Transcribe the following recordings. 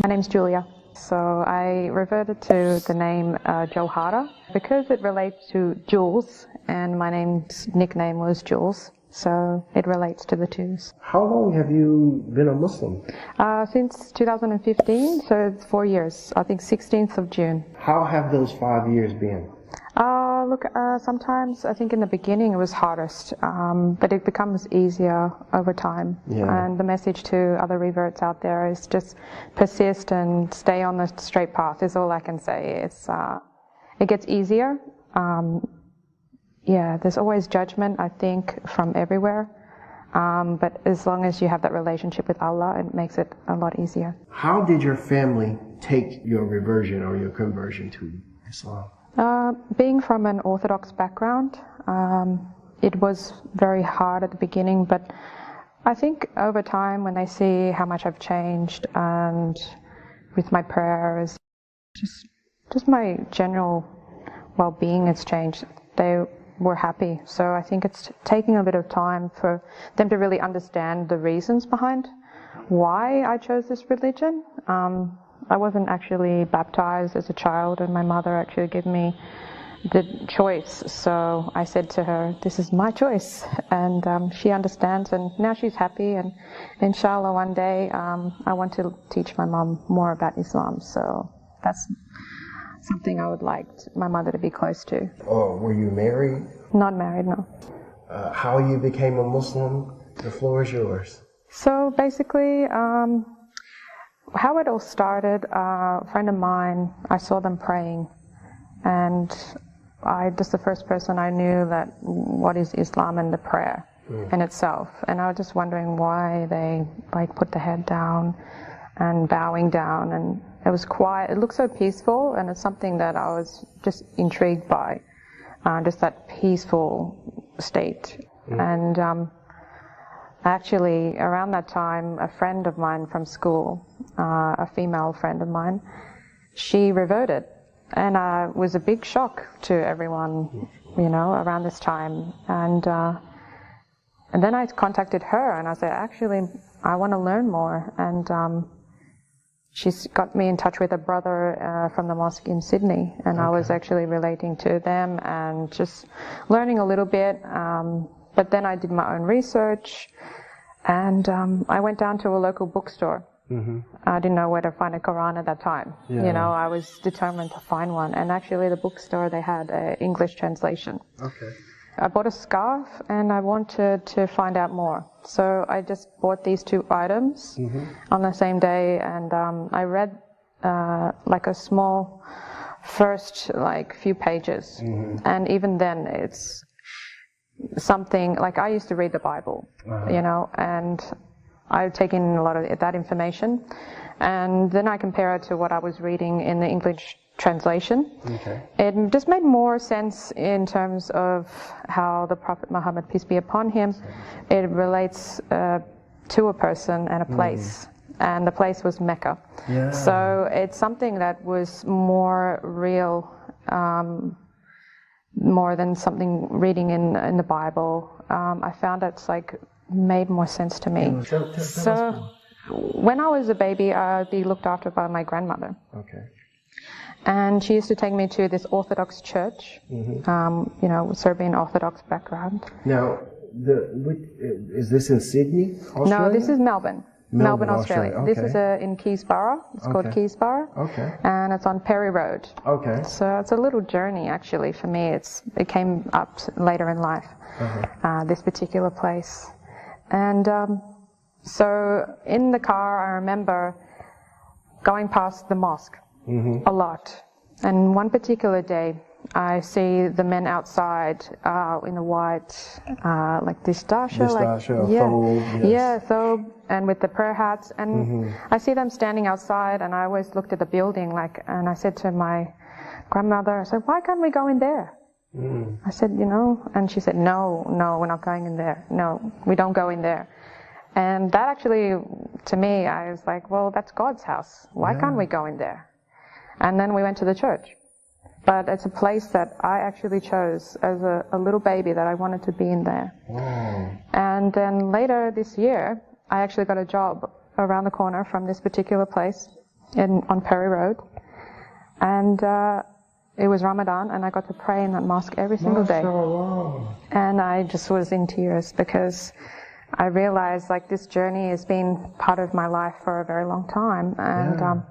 My name's Julia. So I reverted to the name Johara because it relates to Jules, and my nickname was Jules, so it relates to the twos. How long have you been a Muslim? Since 2015, so it's 4 years. I think 16th of June. How have those 5 years been? Sometimes I think in the beginning it was hardest, but it becomes easier over time. Yeah. And the message to other reverts out there is just persist and stay on the straight path is all I can say. It gets easier. There's always judgment, I think, from everywhere. But as long as you have that relationship with Allah, it makes it a lot easier. How did your family take your reversion or your conversion to Islam? Being from an Orthodox background, it was very hard at the beginning, but I think over time when they see how much I've changed and with my prayers, just my general well-being has changed, they were happy. So I think it's taking a bit of time for them to really understand the reasons behind why I chose this religion. I wasn't actually baptized as a child, and my mother actually gave me the choice. So I said to her, this is my choice, and she understands, and now she's happy, and inshallah one day I want to teach my mom more about Islam. So that's something I would like my mother to be close to. Oh, were you married? Not married, no. How you became a Muslim? The floor is yours. So basically, how it all started, a friend of mine, I saw them praying, and I just the first person I knew that what is Islam and the prayer in itself, and I was just wondering why they put the head down and bowing down, and it was quiet. It looked so peaceful, and it's something that I was just intrigued by, just that peaceful state. And actually, around that time, a friend of mine from school, a female friend of mine, she reverted, and it was a big shock to everyone, around this time. And then I contacted her, and I said, actually, I want to learn more. And she's got me in touch with a brother from the mosque in Sydney, and I was actually relating to them and just learning a little bit. But then I did my own research, and I went down to a local bookstore. I didn't know where to find a Quran at that time. Yeah. I was determined to find one, and actually the bookstore, they had an English translation. Okay. I bought a scarf, and I wanted to find out more. So I just bought these 2 items on the same day, and I read like a small first few pages. And even then it's something like I used to read the Bible, and I've taken a lot of that information, and then I compare it to what I was reading in the English translation. Okay. It just made more sense in terms of how the Prophet Muhammad, peace be upon him, it relates to a person and a place, and the place was Mecca. Yeah. So it's something that was more real, more than something reading in the Bible. I found it's made more sense to me. So when I was a baby, I'd be looked after by my grandmother. Okay. And she used to take me to this Orthodox church, Serbian Orthodox background. Now, is this in Sydney, Australia? No, this is Melbourne. Melbourne, Australia. Okay. This is in Keysborough. It's called Keysborough. Okay. And it's on Perry Road. Okay. So it's a little journey, actually, for me. It came up later in life, this particular place. And so in the car, I remember going past the mosque a lot. And one particular day, I see the men outside in the white, distasha, thobe, and with the prayer hats. And I see them standing outside, and I always looked at the building, and I said to my grandmother, I said, why can't we go in there? I said, and she said, no, we're not going in there. No, we don't go in there. And that actually, to me, I was like, well, that's God's house. Why can't we go in there? And then we went to the church. But it's a place that I actually chose as a little baby that I wanted to be in there. Wow. And then later this year, I actually got a job around the corner from this particular place. on Perry Road, and it was Ramadan, and I got to pray in that mosque every single day. And I just was in tears because I realized like this journey has been part of my life for a very long time, and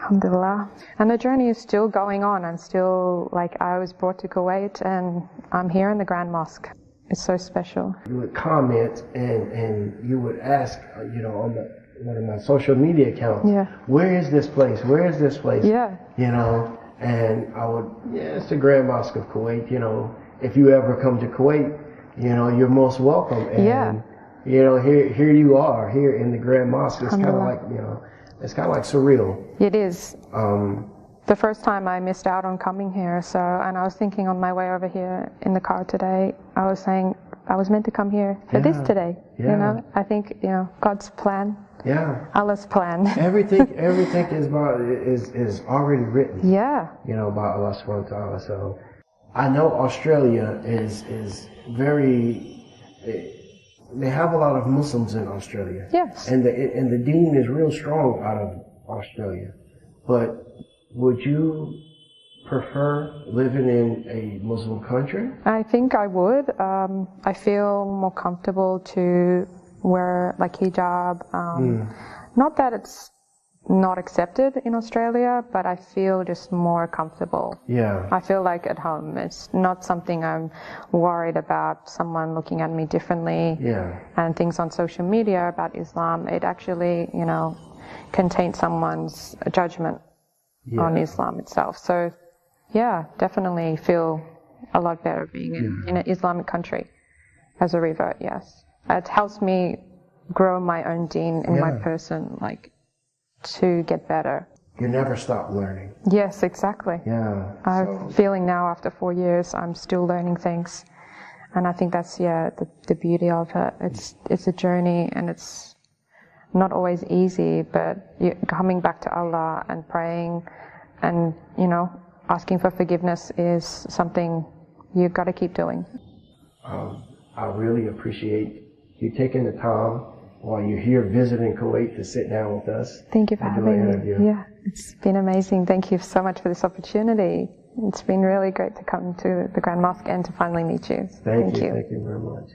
alhamdulillah. And the journey is still going on. I'm still, like, I was brought to Kuwait and I'm here in the Grand Mosque. It's so special. You would comment and you would ask, you know, on one of my social media accounts, where is this place? Where is this place? Yeah. You know, and I would, it's the Grand Mosque of Kuwait, you know, if you ever come to Kuwait, you know, you're most welcome. And, you know, here you are, here in the Grand Mosque. It's kind of like, you know, it's kind of like surreal. It is. The first time I missed out on coming here, and I was thinking on my way over here in the car today, I was saying I was meant to come here for this today. You know, I think, you know, God's plan. Yeah. Allah's plan. everything is already written. Yeah. You know, by Allah subhanahu wa ta'ala. So I know Australia is very, they have a lot of Muslims in Australia. Yes. And the deen is real strong out of Australia. But would you prefer living in a Muslim country? I think I would. I feel more comfortable to wear like hijab. Not that it's not accepted in Australia, but I feel just more comfortable. Yeah. I feel like at home. It's not something I'm worried about someone looking at me differently. Yeah. And things on social media about Islam. It actually, you know, can taint someone's judgment on Islam itself. So, yeah, definitely feel a lot better being in an Islamic country as a revert, yes. It helps me grow my own deen in my person, like, to get better. You never stop learning. Yes, exactly. Yeah. I'm feeling now after 4 years, I'm still learning things. And I think that's, the beauty of it. It's a journey, and it's not always easy, but coming back to Allah and praying and, you know, asking for forgiveness is something you've got to keep doing. I really appreciate you taking the time while you're here visiting Kuwait to sit down with us. Thank you for having me. Yeah, it's been amazing. Thank you so much for this opportunity. It's been really great to come to the Grand Mosque and to finally meet you. Thank you. Thank you very much.